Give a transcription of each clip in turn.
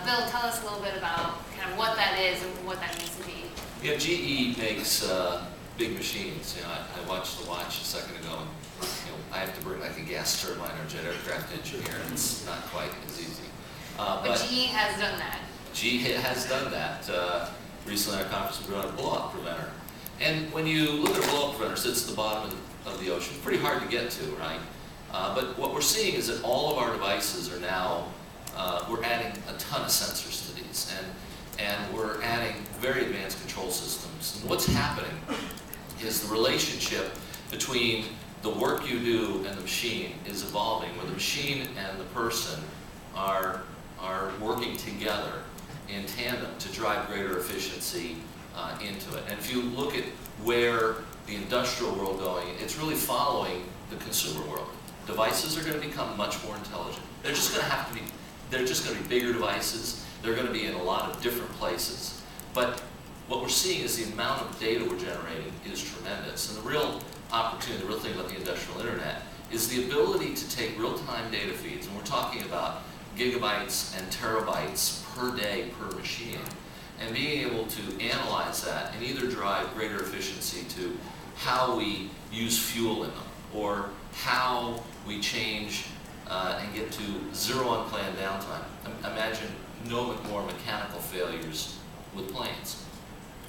Bill, tell us a little bit about kind of what that is and what that means to be. Yeah, GE makes big machines. You know, I watched the watch a second ago, and I have to bring like a gas turbine or jet aircraft engineer, and it's not quite as easy. But GE has done that. GE has done that. Recently, at our conference, we brought a blow-up preventer. And when you look at a blow-up preventer, it sits at the bottom of the ocean. Pretty hard to get to, right? But what we're seeing is that all of our devices are now, we're adding a ton of sensors to these, and we're adding very advanced control systems. And what's happening is the relationship between the work you do and the machine is evolving, where the machine and the person are working together in tandem to drive greater efficiency into it. And if you look at where the industrial world going, it's really following the consumer world. Devices are going to become much more intelligent. They're just going to be bigger devices. They're going to be in a lot of different places. But what we're seeing is the amount of data we're generating is tremendous. And the real opportunity, the real thing about the industrial internet is the ability to take real-time data feeds, and we're talking about gigabytes and terabytes per day per machine, and being able to analyze that and either drive greater efficiency to how we use fuel in them, or how we change and get to zero unplanned downtime. Imagine no more mechanical failures with planes,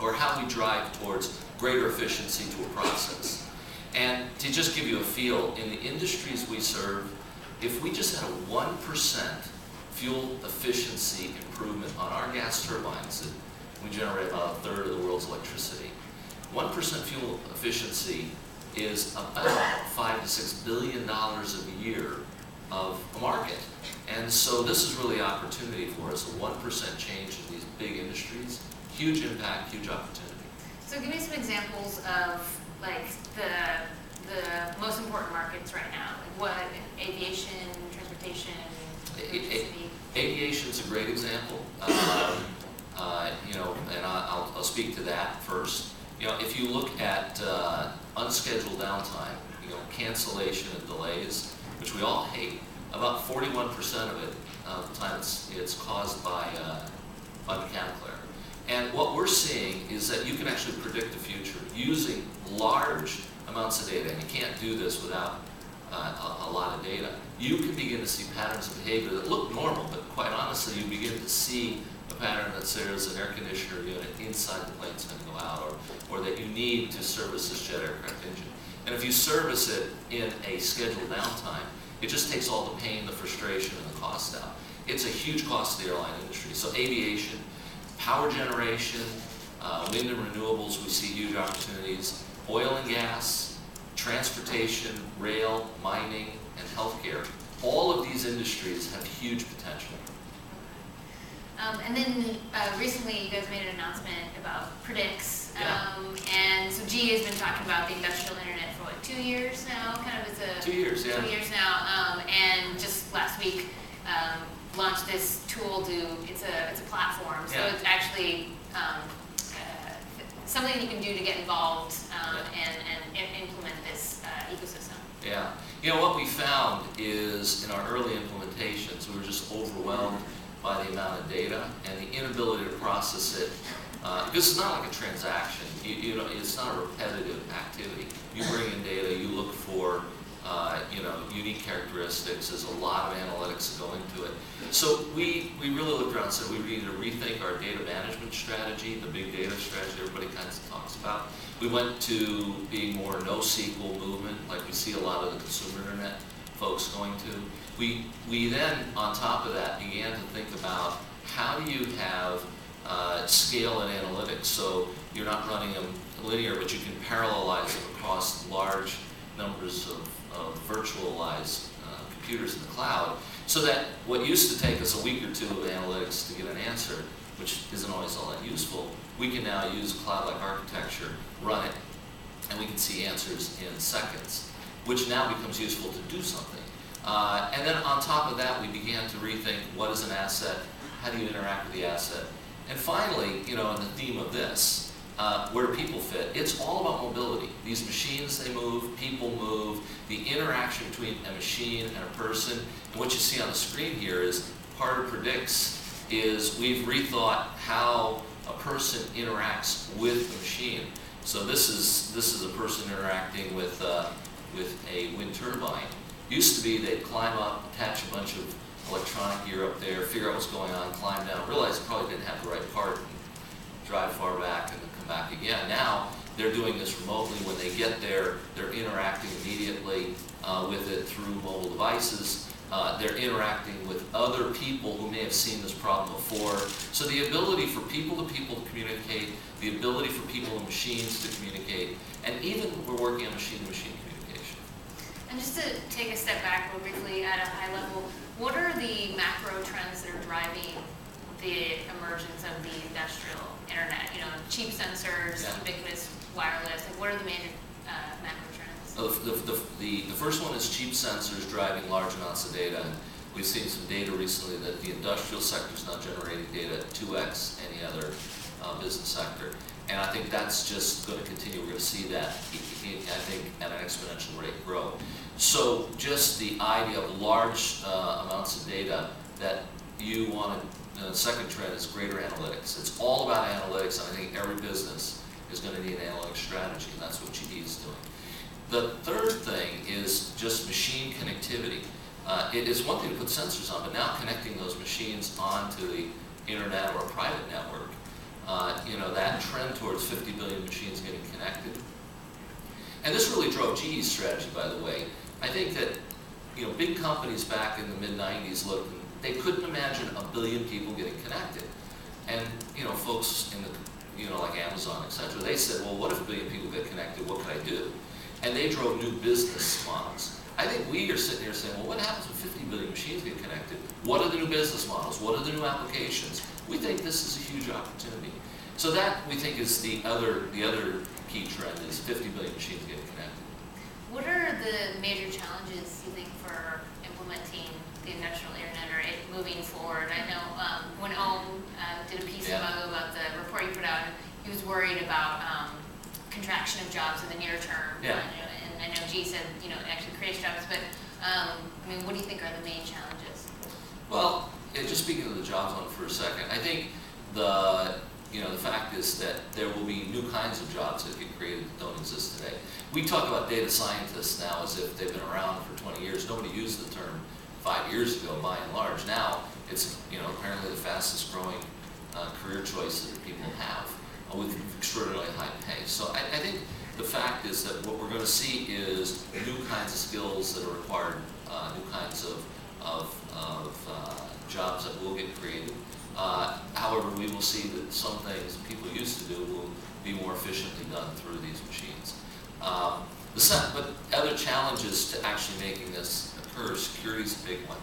or how we drive towards greater efficiency to a process. And to just give you a feel, in the industries we serve, if we just had a 1% fuel efficiency improvement on our gas turbines, that we generate about a third of the world's electricity, 1% fuel efficiency is about $5 to $6 billion a year of a market. And so this is really an opportunity for us, a 1% change in these big industries, huge impact, huge opportunity. So give me some examples of like the most important markets right now. Like what, aviation, transportation, electricity? Aviation's a great example. And I'll speak to that first. If you look at unscheduled downtime, cancellation and delays, which we all hate, about 41% of it, the time it's caused by mechanical error. And what we're seeing is that you can actually predict the future using large amounts of data, and you can't do this without a lot of data. You can begin to see patterns of behavior that look normal, but quite honestly, you begin to see a pattern that there's an air conditioner unit inside the plane's going to go out, or that you need to service this jet aircraft engine. And if you service it in a scheduled downtime, it just takes all the pain, the frustration, and the cost out. It's a huge cost to the airline industry. So aviation, power generation, wind and renewables, we see huge opportunities. Oil and gas, transportation, rail, mining, and healthcare. All of these industries have huge potential. And then recently you guys made an announcement about Predicts. And so GE has been talking about the industrial internet for like 2 years now, kind of as a... 2 years, yeah. 2 years now. And just last week launched this tool it's a platform. So it's actually something you can do to get involved and implement this ecosystem. Yeah. What we found is in our early implementations, we were just overwhelmed by the amount of data and the inability to process it. Because it's not like a transaction. It's not a repetitive activity. You bring in data, you look for unique characteristics. There's a lot of analytics that go into it. So we really looked around and said we need to rethink our data management strategy, the big data strategy everybody kind of talks about. We went to being more NoSQL movement, like we see a lot of the consumer internet folks going to. We then, on top of that, began to think about how do you have scale and analytics, so you're not running them linear, but you can parallelize them across large numbers of virtualized computers in the cloud, so that what used to take us a week or two of analytics to get an answer, which isn't always all that useful, we can now use cloud-like architecture, run it, and we can see answers in seconds, which now becomes useful to do something. And then on top of that, we began to rethink what is an asset, how do you interact with the asset, and finally, in the theme of this, where do people fit? It's all about mobility. These machines, they move, people move, the interaction between a machine and a person. And what you see on the screen here is part of Predicts is we've rethought how a person interacts with a machine. So this is a person interacting with a wind turbine. Used to be they'd climb up, attach a bunch of electronic gear up there, figure out what's going on, climb down, realize they probably didn't have the right part, and drive far back and then come back again. Now they're doing this remotely. When they get there, they're interacting immediately with it through mobile devices. They're interacting with other people who may have seen this problem before. So the ability for people to communicate, the ability for people and machines to communicate, and even we're working on machine-to-machine communication. And just to take a step back real briefly at a high level, what are the macro trends that are driving the emergence of the industrial internet? You know, cheap sensors, ubiquitous wireless. Like, what are the major macro trends? The first one is cheap sensors driving large amounts of data. And we've seen some data recently that the industrial sector is now generating data 2x any other business sector. And I think that's just going to continue. We're going to see that, I think, at an exponential rate grow. So just the idea of large amounts of data that you want to, the second trend is greater analytics. It's all about analytics, and I think every business is going to need an analytics strategy, and that's what GE is doing. The third thing is just machine connectivity. It is one thing to put sensors on, but now connecting those machines onto the internet or a private network, that trend towards 50 billion machines getting connected. And this really drove GE's strategy, by the way. I think that, big companies back in the mid-90s looked, they couldn't imagine a billion people getting connected. And, folks in the, like Amazon, et cetera, they said, well, what if a billion people get connected? What could I do? And they drove new business models. I think we are sitting here saying, well, what happens when 50 billion machines get connected? What are the new business models? What are the new applications? We think this is a huge opportunity. So that, we think, is the other key trend, is 50 billion machines getting connected. What are the major challenges you think for implementing the industrial internet or it moving forward? I know when OM did a piece about the report you put out, he was worried about contraction of jobs in the near term. Yeah. And I know G said, it actually creates jobs, but what do you think are the main challenges? Well, just speaking of the jobs one for a second, I think the fact is that there will be new kinds of jobs that get created that don't exist today. We talk about data scientists now as if they've been around for 20 years. Nobody used the term 5 years ago, by and large. Now, it's apparently the fastest growing career choice that people have with extraordinarily high pay. So I think the fact is that what we're going to see is new kinds of skills that are required, new kinds of jobs that will get created. However, we will see that some things people used to do will be more efficiently done through these machines. But other challenges to actually making this occur, security is a big one,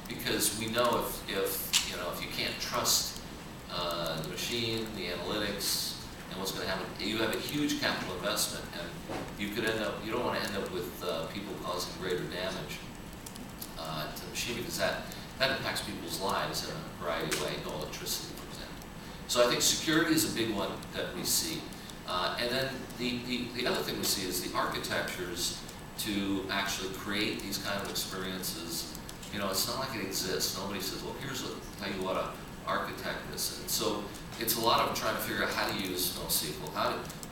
because we know if you can't trust the machine, the analytics, and what's going to happen, you have a huge capital investment, and you don't want to end up with people causing greater damage to the machine, because that impacts people's lives in a variety of ways, electricity, for example. So I think security is a big one that we see. And then the other thing we see is the architectures to actually create these kind of experiences. It's not like it exists. Nobody says, well, here's how you want to architect this. And so it's a lot of trying to figure out how to use NoSQL.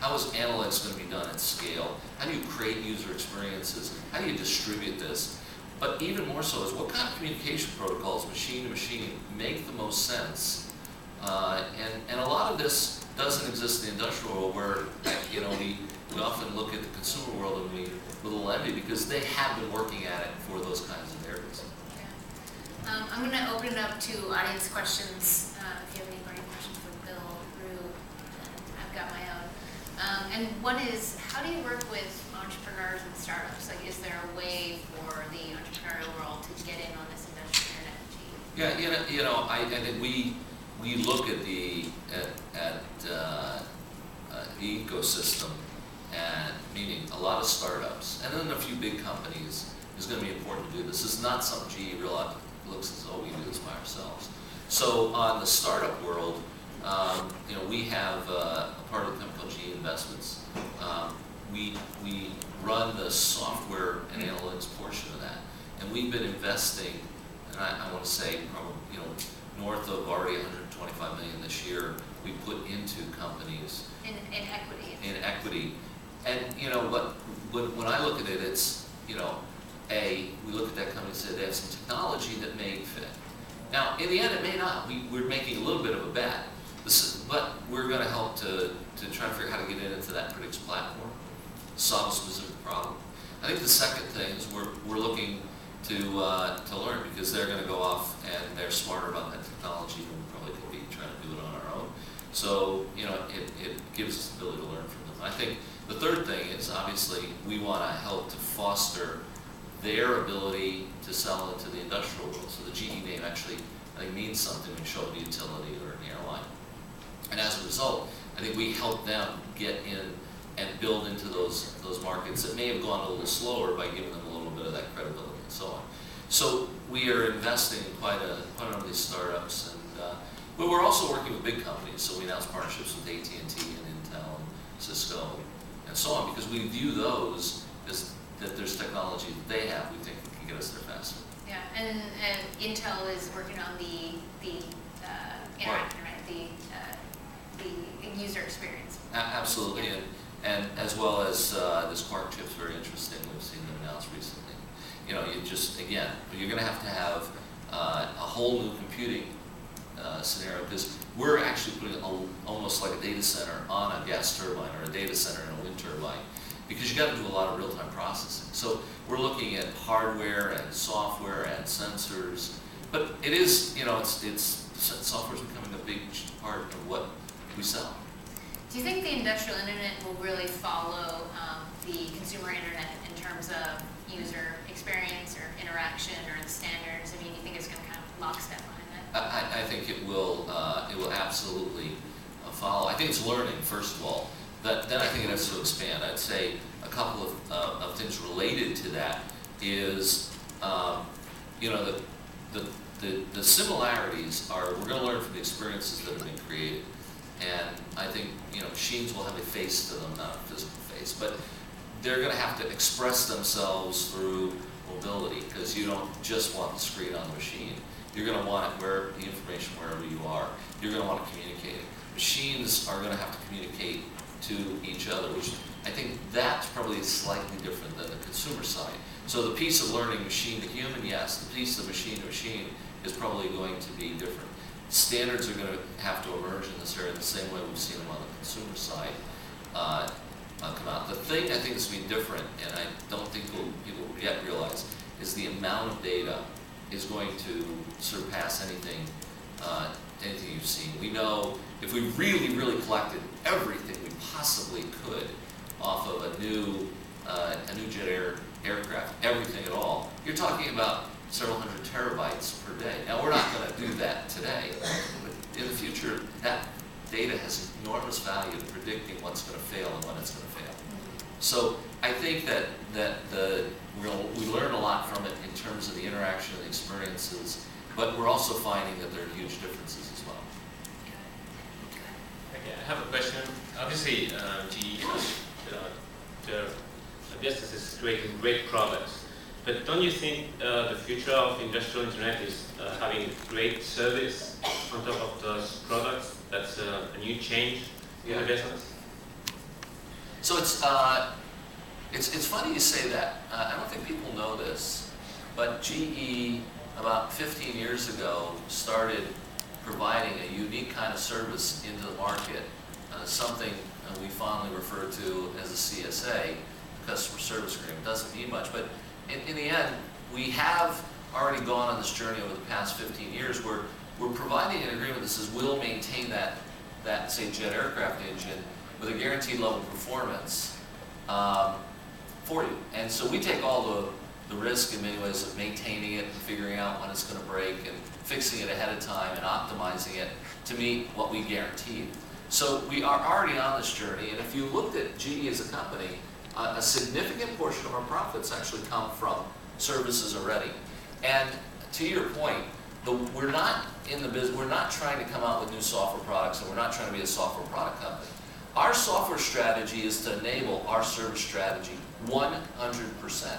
How is analytics going to be done at scale? How do you create user experiences? How do you distribute this? But even more so is what kind of communication protocols, machine to machine, make the most sense? And a lot of this doesn't exist in the industrial world, where we often look at the consumer world and we with a little envy, because they have been working at it for those kinds of areas. Yeah. I'm going to open it up to audience questions. If you have any burning questions for Bill, Rue, I've got my own. And one is, how do you work with entrepreneurs and startups? Like, is there a way for the entrepreneurial world to get in on this industrial internet? Yeah, I think we look at the ecosystem, and meaning a lot of startups, and then a few big companies is going to be important to do this. This is not something GE really looks as though we do this by ourselves. So on the startup world, we have a part of the company called GE Investments. We run the software and analytics portion of that, and we've been investing, and I want to say probably north of already 125 million this year we put into companies In equity. in equity. And you know what, when I look at it, it's, you know, we look at that company and say they have some technology that may fit. Now, in the end, it may not. We're making a little bit of a bet, but we're going to help to try to figure out how to get into that Predictor platform, solve a specific problem. I think the second thing is we're looking to learn, because they're going to go off and they're smarter about that technology than we probably could be trying to do it on our own. So, you know, it gives us the ability to learn from them. I think the third thing is, obviously, we want to help to foster their ability to sell into the industrial world. So the GE name actually, I think, means something when you show up a utility or an airline. And as a result, I think we help them get in and build into those markets that may have gone a little slower by giving them a little bit of that credibility and so on. So we are investing in quite a number of these startups, and but we're also working with big companies. So we announced partnerships with AT&T and Intel and Cisco and so on, because we view those as that there's technology that they have we think can get us there faster. Yeah, and Intel is working on the interaction, right? The user experience. Absolutely, yeah. and as well as this Quark chip's very interesting. We've seen them announced recently. You know, you're going to have a whole new computing scenario, because we're actually putting almost like a data center on a gas turbine, or a data center in a wind turbine, because you got to do a lot of real-time processing. So we're looking at hardware and software and sensors, but it is, you know, software is becoming a big part of what we sell. Do you think the industrial internet will really follow the consumer internet in terms of user experience or interaction or the standards? I mean, you think it's going to kind of lockstep behind that? I think it will absolutely follow. I think it's learning, first of all. Then I think it has to expand. I'd say a couple of things related to that is, you know, the similarities are, we're going to learn from the experiences that have been created. And I think, you know, machines will have a face to them, not a physical face, but they're going to have to express themselves through mobility, because you don't just want the screen on the machine. You're going to want the information wherever you are. You're going to want to communicate it. Machines are going to have to communicate to each other, which I think that's probably slightly different than the consumer side. So the piece of learning machine to human, yes. The piece of machine to machine is probably going to be different. Standards are going to have to emerge in this area the same way we've seen them on the consumer side come out. The thing I think that's going to be different, and I don't think people yet realize, is the amount of data is going to surpass anything you've seen. We know if we really, really collected everything we possibly could off of a new jet aircraft, everything at all, you're talking about several hundred terabytes per day. Now, we're not going to do that today, but in the future, that data has enormous value in predicting what's going to fail and when it's going to fail. So I think that we learn a lot from it in terms of the interaction and the experiences, but we're also finding that there are huge differences as well. Okay, I have a question. Obviously, GE has their business is creating great products, but don't you think the future of industrial internet is having great service on top of those products? That's a new change in the business. So it's funny you say that. I don't think people know this, but GE about 15 years ago started providing a unique kind of service into the market, something we fondly refer to as a CSA, customer service agreement. It doesn't mean much, but in the end, we have already gone on this journey over the past 15 years where we're providing an agreement that says we'll maintain that say jet aircraft engine with a guaranteed level of performance for you. And so we take all the risk in many ways of maintaining it and figuring out when it's going to break and fixing it ahead of time and optimizing it to meet what we guaranteed. So we are already on this journey, and if you looked at GE as a company, a significant portion of our profits actually come from services already. And to your point, we're not in the business, we're not trying to come out with new software products, and we're not trying to be a software product company. Our software strategy is to enable our service strategy 100%.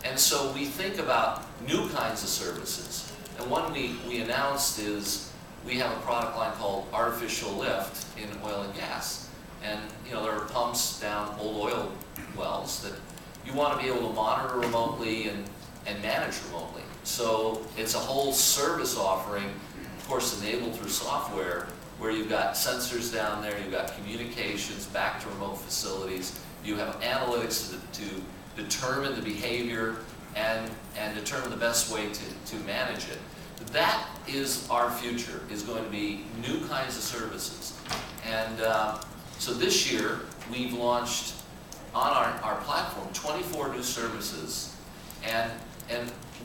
And so we think about new kinds of services And one we announced is we have a product line called Artificial Lift in oil and gas. And there are pumps down old oil wells that you want to be able to monitor remotely and manage remotely. So it's a whole service offering, of course enabled through software, where you've got sensors down there, you've got communications back to remote facilities, you have analytics to determine the behavior and determine the best way to manage it. That is our future, is going to be new kinds of services. And so this year, we've launched on our platform 24 new services, and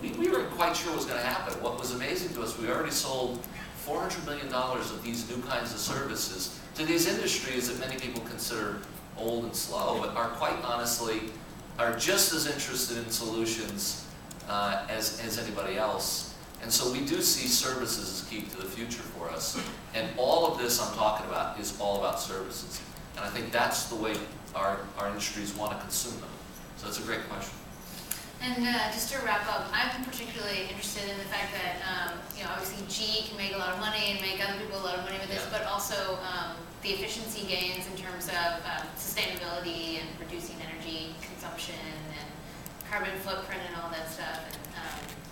we weren't quite sure what was going to happen. What was amazing to us, we already sold $400 million of these new kinds of services to these industries that many people consider old and slow, but are quite honestly, are just as interested in solutions as anybody else. And so we do see services as key to the future for us. And all of this I'm talking about is all about services. And I think that's the way our industries want to consume them. So that's a great question. And just to wrap up, I'm particularly interested in the fact that, obviously GE can make a lot of money and make other people a lot of money with this, but also the efficiency gains in terms of sustainability and reducing energy consumption and carbon footprint and all that stuff. And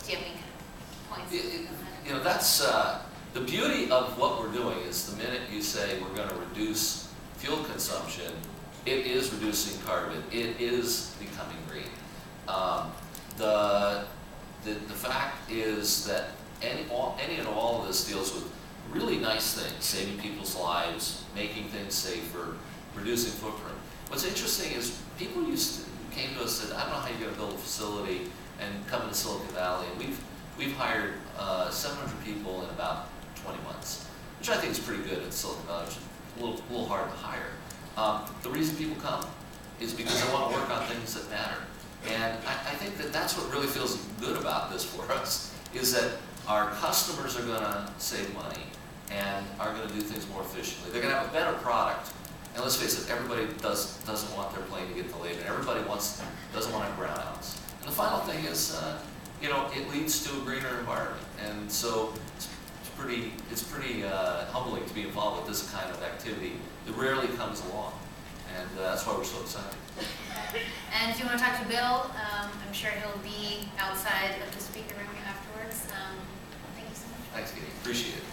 do you have any kind of points? That's the beauty of what we're doing is the minute you say we're going to reduce fuel consumption, it is reducing carbon. It is becoming green. The fact is that any and all of this deals with really nice things, saving people's lives, making things safer, reducing footprint. What's interesting is people came to us and said, I don't know how you're going to build a facility and come into Silicon Valley, and we've hired 700 people in about 20 months, which I think is pretty good in Silicon Valley. It's a little hard to hire. The reason people come is because they want to work on things that matter. And I think that that's what really feels good about this for us, is that our customers are going to save money and are going to do things more efficiently. They're going to have a better product. And let's face it, everybody doesn't want their plane to get delayed, and everybody doesn't want to have brownouts. And the final thing is, it leads to a greener environment. And so it's pretty humbling to be involved with this kind of activity that rarely comes along. And that's why we're so excited. And if you want to talk to Bill, I'm sure he'll be outside of the speaker room afterwards. Thank you so much. Thanks, Katie. Appreciate it.